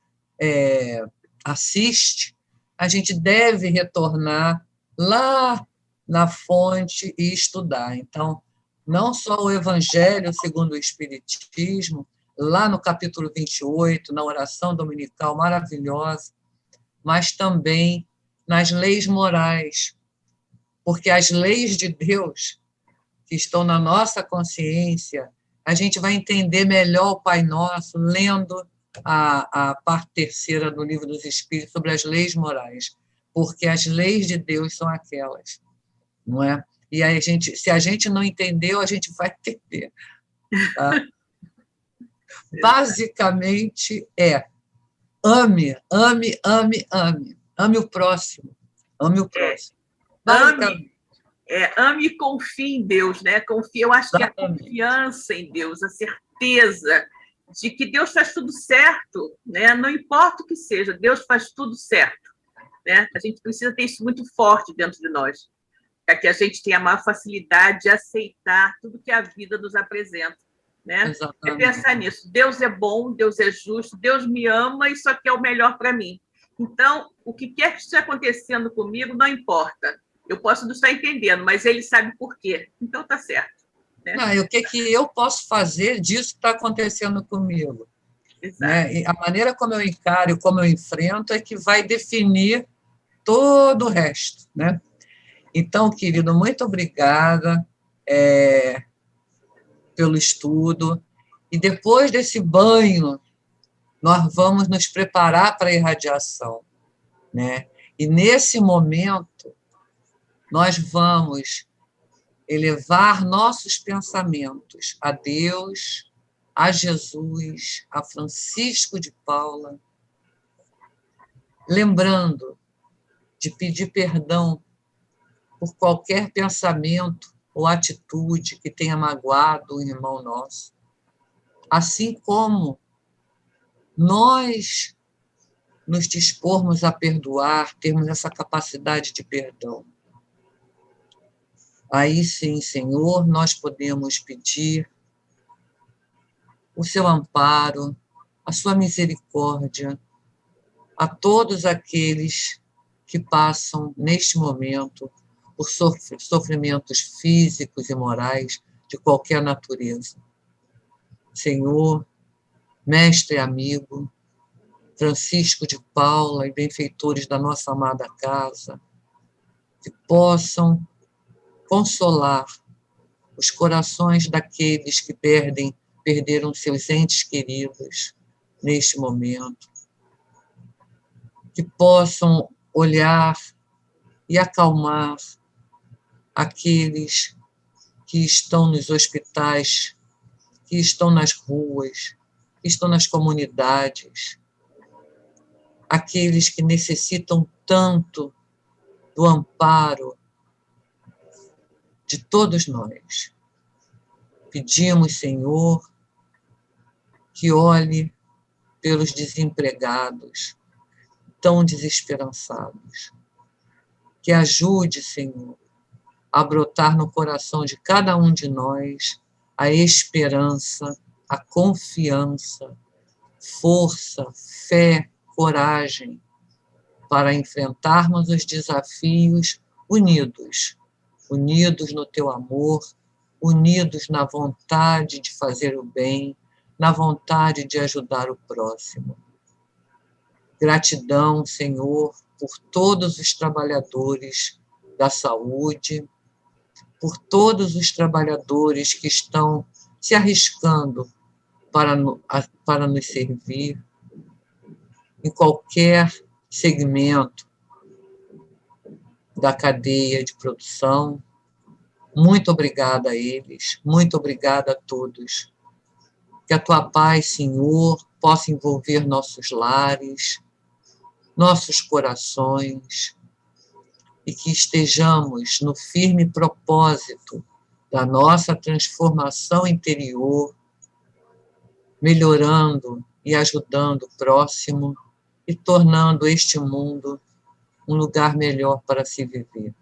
assiste, a gente deve retornar lá na fonte e estudar. Então, não só o Evangelho segundo o Espiritismo, lá no capítulo 28, na oração dominical maravilhosa, mas também nas leis morais, porque as leis de Deus que estão na nossa consciência, a gente vai entender melhor o Pai Nosso lendo a parte terceira do Livro dos Espíritos sobre as leis morais, porque as leis de Deus são aquelas, não é? E aí se a gente não entendeu, a gente vai entender. Tá? Basicamente ame, ame, ame, ame. Ame o próximo. Ame o próximo. Ame e confie em Deus, né? Eu acho que a confiança em Deus, a certeza de que Deus faz tudo certo, né? Não importa o que seja, Deus faz tudo certo, né? A gente precisa ter isso muito forte dentro de nós, para que a gente tenha a maior facilidade de aceitar tudo que a vida nos apresenta, né? É pensar nisso. Deus é bom, Deus é justo, Deus me ama e só quer o melhor para mim. Então, o que quer que esteja acontecendo comigo, não importa. Eu posso não estar entendendo, mas ele sabe por quê. Então, está certo. Né? Não, e o que eu posso fazer disso que está acontecendo comigo? Né? E a maneira como eu encaro, como eu enfrento, é que vai definir todo o resto. Né? Então, querido, muito obrigada pelo estudo. E depois desse banho, nós vamos nos preparar para a irradiação. Né? E, nesse momento, nós vamos elevar nossos pensamentos a Deus, a Jesus, a Francisco de Paula, lembrando de pedir perdão por qualquer pensamento ou atitude que tenha magoado o irmão nosso, assim como nós nos dispormos a perdoar, termos essa capacidade de perdão. Aí sim, Senhor, nós podemos pedir o seu amparo, a sua misericórdia a todos aqueles que passam, neste momento, por sofrimentos físicos e morais de qualquer natureza. Senhor, mestre e amigo, Francisco de Paula e benfeitores da nossa amada casa, que possam consolar os corações daqueles que perderam seus entes queridos neste momento, que possam olhar e acalmar aqueles que estão nos hospitais, que estão nas ruas, que estão nas comunidades, aqueles que necessitam tanto do amparo de todos nós. Pedimos, Senhor, que olhe pelos desempregados, tão desesperançados. Que ajude, Senhor, a brotar no coração de cada um de nós a esperança, a confiança, força, fé, coragem, para enfrentarmos os desafios unidos no teu amor, unidos na vontade de fazer o bem, na vontade de ajudar o próximo. Gratidão, Senhor, por todos os trabalhadores da saúde, por todos os trabalhadores que estão se arriscando para nos servir, em qualquer segmento da cadeia de produção. Muito obrigada a eles, muito obrigada a todos. Que a tua paz, Senhor, possa envolver nossos lares, nossos corações, e que estejamos no firme propósito da nossa transformação interior, melhorando e ajudando o próximo e tornando este mundo um lugar melhor para se viver.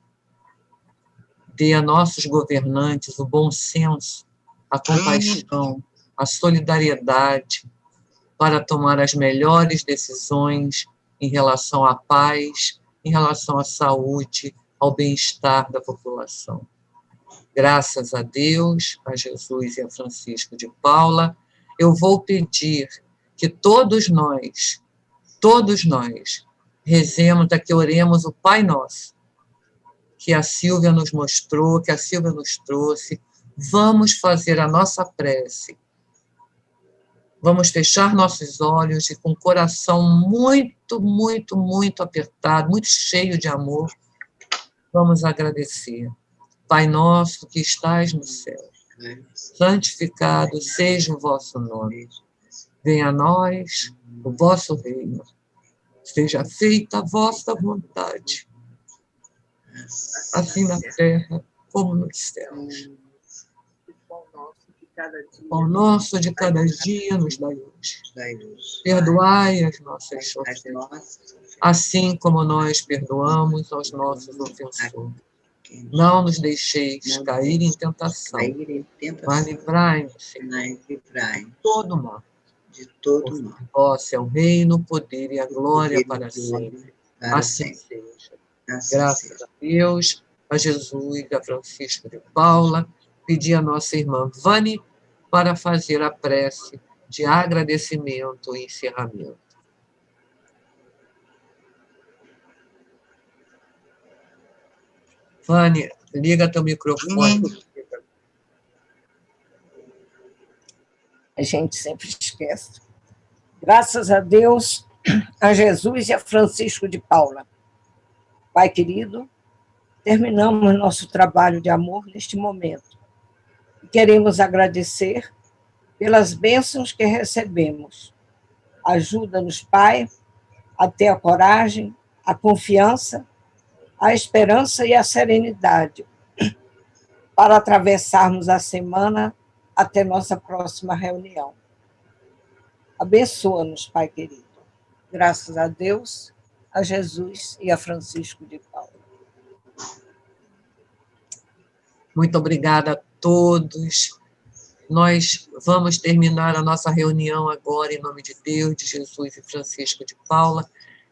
Dê a nossos governantes o bom senso, a compaixão, a solidariedade para tomar as melhores decisões em relação à paz, em relação à saúde, ao bem-estar da população. Graças a Deus, a Jesus e a Francisco de Paula, eu vou pedir que todos nós, rezemos, que oremos o Pai Nosso, que a Silvia nos mostrou, que a Silvia nos trouxe. Vamos fazer a nossa prece. Vamos fechar nossos olhos e com o coração muito, muito, muito apertado, muito cheio de amor, vamos agradecer. Pai nosso que estais no céu, santificado seja o vosso nome. Venha a nós o vosso reino. Seja feita a vossa vontade, assim na terra como nos céus. O pão nosso de cada dia nos dai hoje. Perdoai as nossas ofensas, assim como nós perdoamos aos nossos ofensores. Não nos deixeis cair em tentação, mas livrai-nos, Senhor, de todo mal. Porque vosso é o reino, o poder e a glória para sempre. Assim seja. Graças a Deus, a Jesus, a Francisco de Paula, pedi a nossa irmã Vani para fazer a prece de agradecimento e encerramento. Vani, liga teu microfone. A gente sempre esquece. Graças a Deus, a Jesus e a Francisco de Paula. Pai querido, terminamos nosso trabalho de amor neste momento. Queremos agradecer pelas bênçãos que recebemos. Ajuda-nos, Pai, a ter a coragem, a confiança, a esperança e a serenidade para atravessarmos a semana até nossa próxima reunião. Abençoa-nos, Pai querido. Graças a Deus, a Jesus e a Francisco de Paula. Muito obrigada a todos. Nós vamos terminar a nossa reunião agora, em nome de Deus, de Jesus e Francisco de Paula,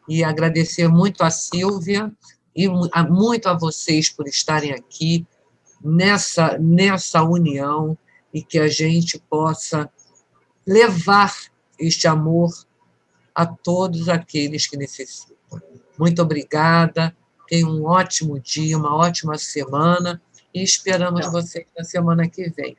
e agradecer muito a Silvia e muito a vocês por estarem aqui nessa união, e que a gente possa levar este amor a todos aqueles que necessitam. Muito obrigada, tenham um ótimo dia, uma ótima semana, e esperamos vocês na semana que vem.